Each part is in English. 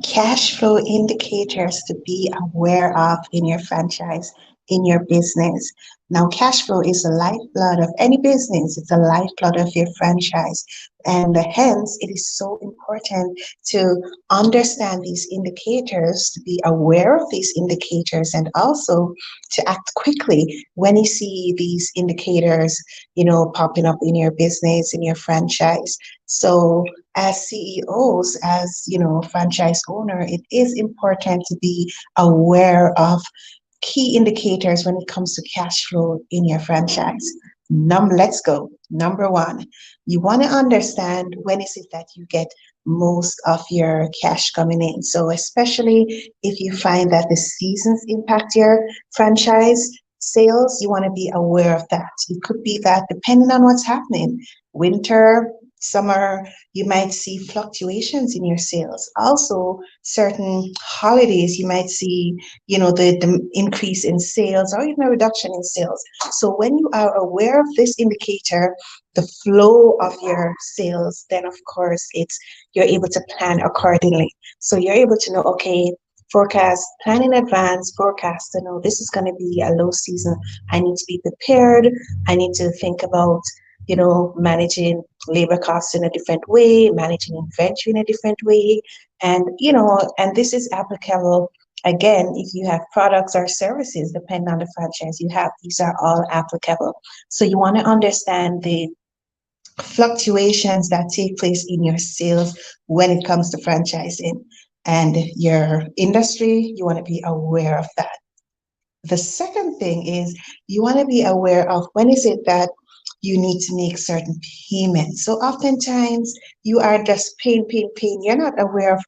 Cash flow indicators to be aware of in your franchise, in your business. Now, cash flow is the lifeblood of any business, it's the lifeblood of your franchise. And hence, it is so important to understand these indicators, to be aware of these indicators, and also to act quickly when you see these indicators, popping up in your business, in your franchise. So, as CEOs, as franchise owner, it is important to be aware of key indicators when it comes to cash flow in your franchise. Let's go. Number one, you want to understand when is it that you get most of your cash coming in. So especially if you find that the seasons impact your franchise sales, you want to be aware of that. It could be that depending on what's happening, winter, summer, you might see fluctuations in your sales. Also, certain holidays, you might see, the increase in sales or even a reduction in sales. So when you are aware of this indicator, the flow of your sales, then of course you're able to plan accordingly. So you're able to know, okay, forecast, plan in advance, forecast to know this is going to be a low season. I need to be prepared. I need to think about managing labor costs in a different way, managing inventory in a different way. And this is applicable again if you have products or services, depending on the franchise you have, these are all applicable. So you want to understand the fluctuations that take place in your sales when it comes to franchising and your industry. You want to be aware of that. The second thing is you want to be aware of when is it that you need to make certain payments. So oftentimes you are just paying. You're not aware of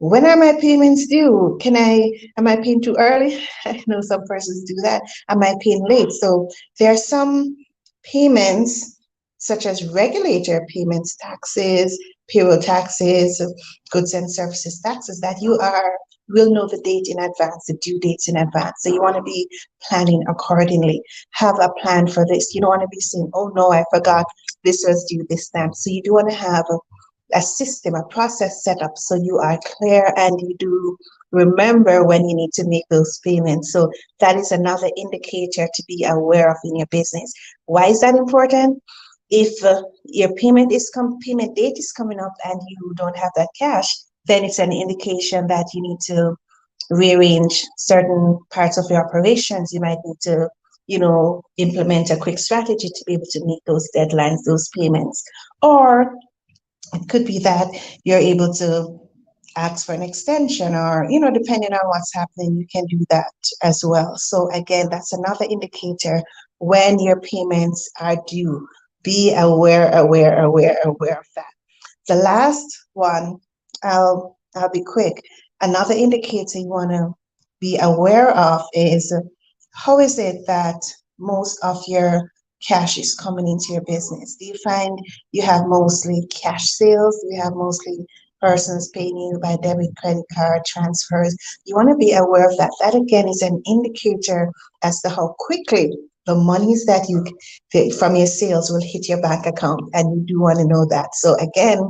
when are my payments due? Am I paying too early? I know some persons do that. Am I paying late? So there are some payments such as regulator payments, taxes, payroll taxes, goods and services taxes that you will know the date in advance, the due dates in advance. So you want to be planning accordingly. Have a plan for this. You don't want to be saying, oh no, I forgot this was due this time. So you do want to have a system, a process set up so you are clear and you do remember when you need to make those payments. So that is another indicator to be aware of in your business. Why is that important? If your payment date is coming up and you don't have that cash, then it's an indication that you need to rearrange certain parts of your operations. You might need to, implement a quick strategy to be able to meet those deadlines, those payments. Or it could be that you're able to ask for an extension or, depending on what's happening, you can do that as well. So again, that's another indicator when your payments are due. Be aware of that. The last one, I'll be quick. Another indicator you want to be aware of is how is it that most of your cash is coming into your business? Do you find you have mostly cash sales? Do you have mostly persons paying you by debit, credit card, transfers? You want to be aware of that. That again is an indicator as to how quickly the monies that you from your sales will hit your bank account, and you do want to know that. So again,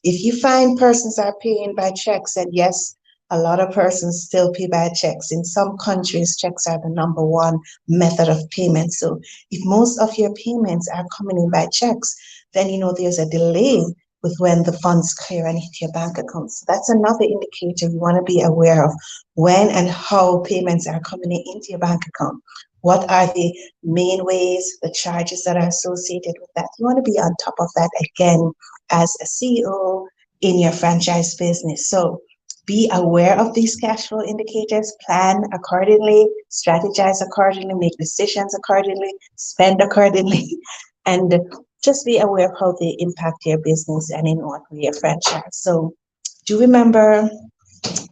if you find persons are paying by checks, and yes, a lot of persons still pay by checks. In some countries, checks are the number one method of payment. So if most of your payments are coming in by checks, then there's a delay with when the funds clear and hit your bank account. So that's another indicator you want to be aware of when and how payments are coming into your bank account. What are the main ways, the charges that are associated with that? You want to be on top of that again as a CEO in your franchise business. So be aware of these cash flow indicators, plan accordingly, strategize accordingly, make decisions accordingly, spend accordingly, and just be aware of how they impact your business and in what way your franchise. So do remember,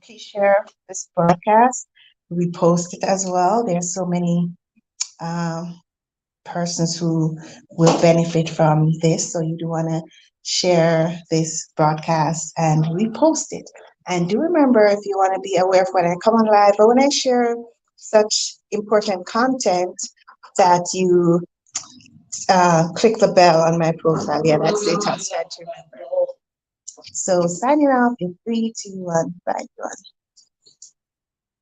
please share this broadcast, repost it as well. There's so many persons who will benefit from this. So you do want to share this broadcast and repost it. And do remember, if you want to be aware of when I come on live or when I share such important content, that you click the bell on my profile. Yeah, that's it. I'll try to remember. So signing off in three, two, one, bye, everyone.